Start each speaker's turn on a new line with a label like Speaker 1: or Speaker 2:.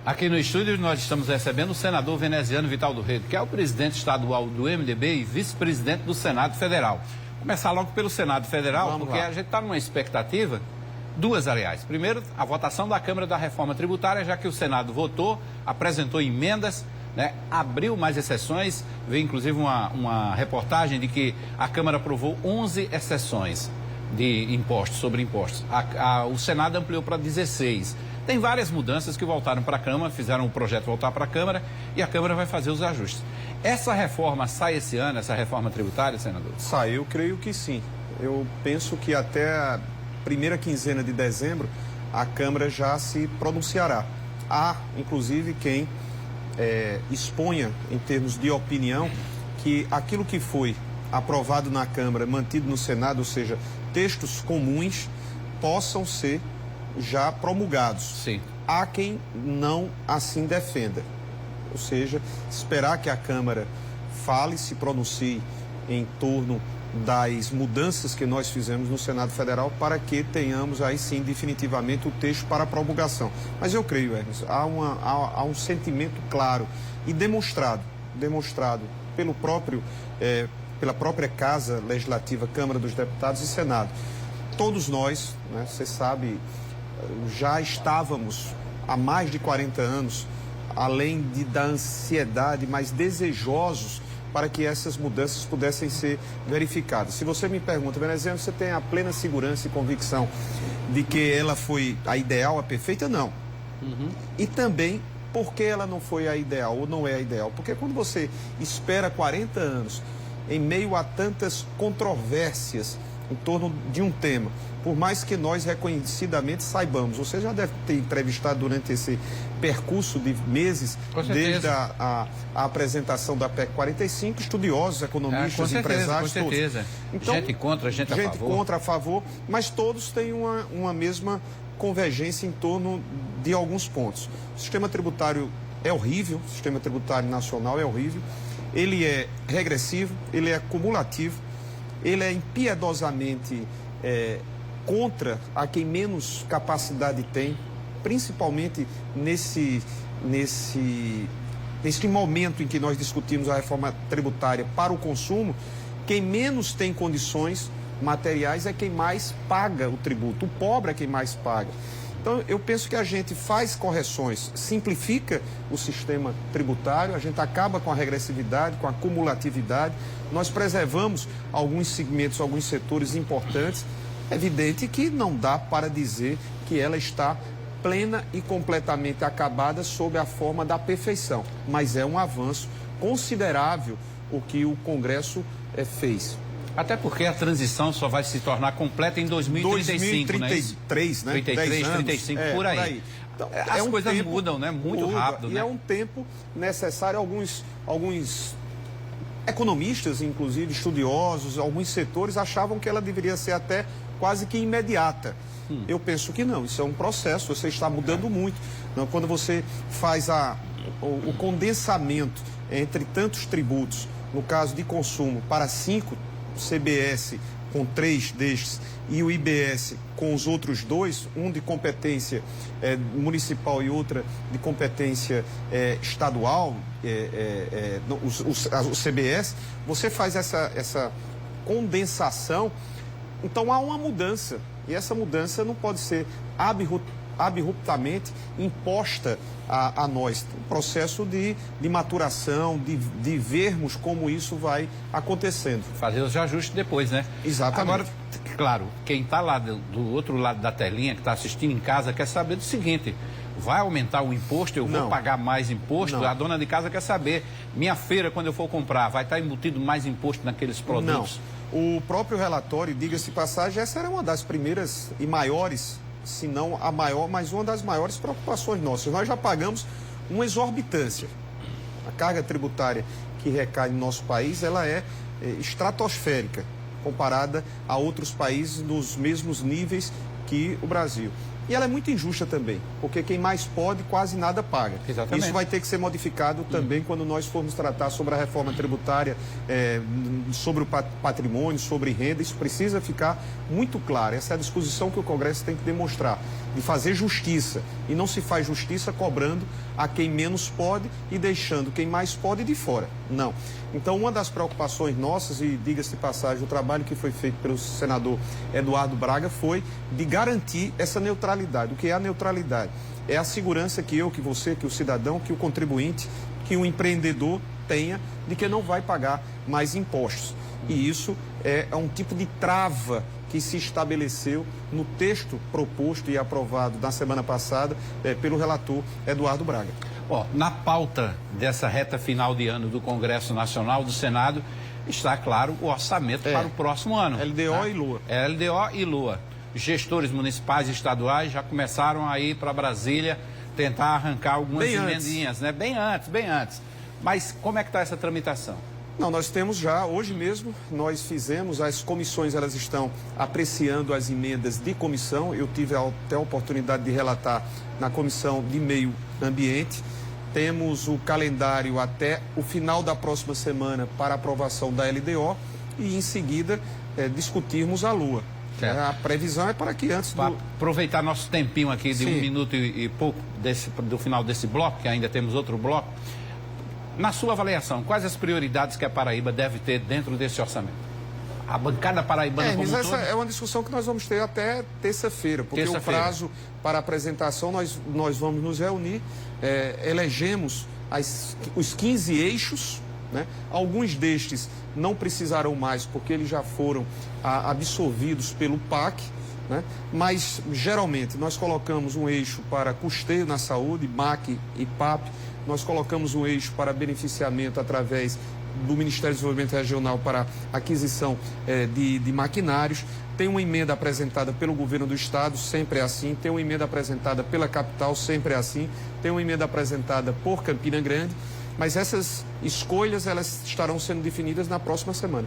Speaker 1: Aqui no estúdio nós estamos recebendo o senador veneziano Vital do Rego, que é o presidente estadual do MDB e vice-presidente do Senado Federal. Começar logo pelo Senado Federal,
Speaker 2: Vamos
Speaker 1: porque
Speaker 2: lá.
Speaker 1: a gente está numa expectativa, duas, aliás. Primeiro, a votação da Câmara da Reforma Tributária, já que o Senado votou, apresentou emendas, né, abriu mais exceções. Veio inclusive uma reportagem de que a Câmara aprovou 11 exceções de impostos, sobre impostos. O Senado ampliou para 16. Tem várias mudanças que voltaram para a Câmara, fizeram o projeto voltar para a Câmara e a Câmara vai fazer os ajustes. Essa reforma sai esse ano, essa reforma tributária, senador?
Speaker 2: Sai, eu creio que sim. Eu penso que até a primeira quinzena de dezembro a Câmara já se pronunciará. Há, inclusive, quem exponha, em termos de opinião, que aquilo que foi aprovado na Câmara, mantido no Senado, ou seja, textos comuns, possam ser já promulgados.
Speaker 1: Sim.
Speaker 2: Há quem não assim defenda. Ou seja, esperar que a Câmara fale, se pronuncie em torno das mudanças que nós fizemos no Senado Federal para que tenhamos aí sim definitivamente o texto para promulgação. Mas eu creio, Hermes, há um sentimento claro e demonstrado pela própria Casa Legislativa, Câmara dos Deputados e Senado. Todos nós, né, você sabe, já estávamos há mais de 40 anos, além da ansiedade, mais desejosos para que essas mudanças pudessem ser verificadas. Se você me pergunta, veneziano, você tem a plena segurança e convicção de que ela foi a ideal, a perfeita? Não. E também, por que ela não foi a ideal ou não é a ideal? Porque quando você espera 40 anos, em meio a tantas controvérsias em torno de um tema, por mais que nós reconhecidamente saibamos, você já deve ter entrevistado durante esse percurso de meses, desde a apresentação da PEC 45, estudiosos, economistas, empresários,
Speaker 1: com certeza.
Speaker 2: todos. Então,
Speaker 1: gente contra, gente a favor.
Speaker 2: Gente contra, a favor, mas todos têm uma mesma convergência em torno de alguns pontos. O sistema tributário é horrível, o sistema tributário nacional é horrível, ele é regressivo, ele é cumulativo, ele é impiedosamente contra a quem menos capacidade tem, principalmente nesse momento em que nós discutimos a reforma tributária para o consumo. Quem menos tem condições materiais é quem mais paga o tributo, o pobre é quem mais paga. Então, eu penso que a gente faz correções, simplifica o sistema tributário, a gente acaba com a regressividade, com a cumulatividade, nós preservamos alguns segmentos, alguns setores importantes. É evidente que não dá para dizer que ela está plena e completamente acabada sob a forma da perfeição, mas é um avanço considerável o que o Congresso fez.
Speaker 1: Até porque a transição só vai se tornar completa em 2035,
Speaker 2: 2033, né?
Speaker 1: 33, 35, por aí.
Speaker 2: Então,
Speaker 1: as coisas mudam, né? Muito rápido,
Speaker 2: e
Speaker 1: né?
Speaker 2: é um tempo necessário. Alguns economistas, inclusive estudiosos, alguns setores achavam que ela deveria ser até quase que imediata. Eu penso que não, isso é um processo, você está mudando muito. Não, quando você faz o condensamento entre tantos tributos, no caso de consumo, para 5, CBS com 3 destes e o IBS com os outros 2, um de competência municipal e outra de competência estadual, o CBS, você faz essa condensação, então há uma mudança, e essa mudança não pode ser abruptamente imposta a nós. Um processo de maturação, de vermos como isso vai acontecendo.
Speaker 1: Fazer os ajustes depois, né?
Speaker 2: Exatamente.
Speaker 1: Agora, claro, quem está lá do outro lado da telinha, que está assistindo em casa, quer saber do seguinte: vai aumentar o imposto, eu vou pagar mais imposto?
Speaker 2: Não.
Speaker 1: A dona de casa quer saber, minha feira, quando eu for comprar, vai estar embutido mais imposto naqueles produtos?
Speaker 2: Não. O próprio relatório, diga-se de passagem, essa era uma das primeiras e maiores, se não a maior, mas uma das maiores preocupações nossas. Nós já pagamos uma exorbitância. A carga tributária que recai no nosso país, ela é estratosférica, comparada a outros países nos mesmos níveis que o Brasil. E ela é muito injusta também, porque quem mais pode quase nada paga.
Speaker 1: Exatamente.
Speaker 2: Isso vai ter que ser modificado também quando nós formos tratar sobre a reforma tributária, sobre o patrimônio, sobre renda. Isso precisa ficar muito claro. Essa é a disposição que o Congresso tem que demonstrar, de fazer justiça, E não se faz justiça cobrando a quem menos pode e deixando quem mais pode de fora. Não. Então, uma das preocupações nossas, e diga-se de passagem, o trabalho que foi feito pelo senador Eduardo Braga foi de garantir essa neutralidade. O que é a neutralidade? É a segurança que eu, que você, que o cidadão, que o contribuinte, que o empreendedor tenha de que não vai pagar mais impostos. E isso é um tipo de trava que se estabeleceu no texto proposto e aprovado na semana passada pelo relator Eduardo Braga.
Speaker 1: Na pauta dessa reta final de ano do Congresso Nacional, do Senado, está, claro, o orçamento para o próximo ano.
Speaker 2: LDO e LOA.
Speaker 1: LDO e LOA. Gestores municipais e estaduais já começaram a ir para Brasília tentar arrancar algumas emendinhas, né? Bem antes. Mas como é que está essa tramitação?
Speaker 2: Não, nós temos já, hoje mesmo, nós fizemos, as comissões, elas estão apreciando as emendas de comissão. Eu tive até a oportunidade de relatar na Comissão de Meio Ambiente. Temos o calendário até o final da próxima semana para aprovação da LDO e, em seguida, discutirmos a LOA. A previsão é para que antes do...
Speaker 1: Aproveitar nosso tempinho aqui de 1 minuto e pouco do final desse bloco, que ainda temos outro bloco. Na sua avaliação, quais as prioridades que a Paraíba deve ter dentro desse orçamento? A bancada paraibana como um todo?
Speaker 2: Essa é uma discussão que nós vamos ter até terça-feira, porque o prazo para apresentação, nós vamos nos reunir, elegemos os 15 eixos, né? Alguns destes não precisarão mais, porque eles já foram absorvidos pelo PAC, né? Mas, geralmente, nós colocamos um eixo para custeio na saúde, MAC e PAP. Nós colocamos um eixo para beneficiamento através do Ministério do Desenvolvimento Regional para aquisição de maquinários. Tem uma emenda apresentada pelo governo do estado, sempre é assim. Tem uma emenda apresentada pela capital, sempre é assim. Tem uma emenda apresentada por Campina Grande. Mas essas escolhas, elas estarão sendo definidas na próxima semana.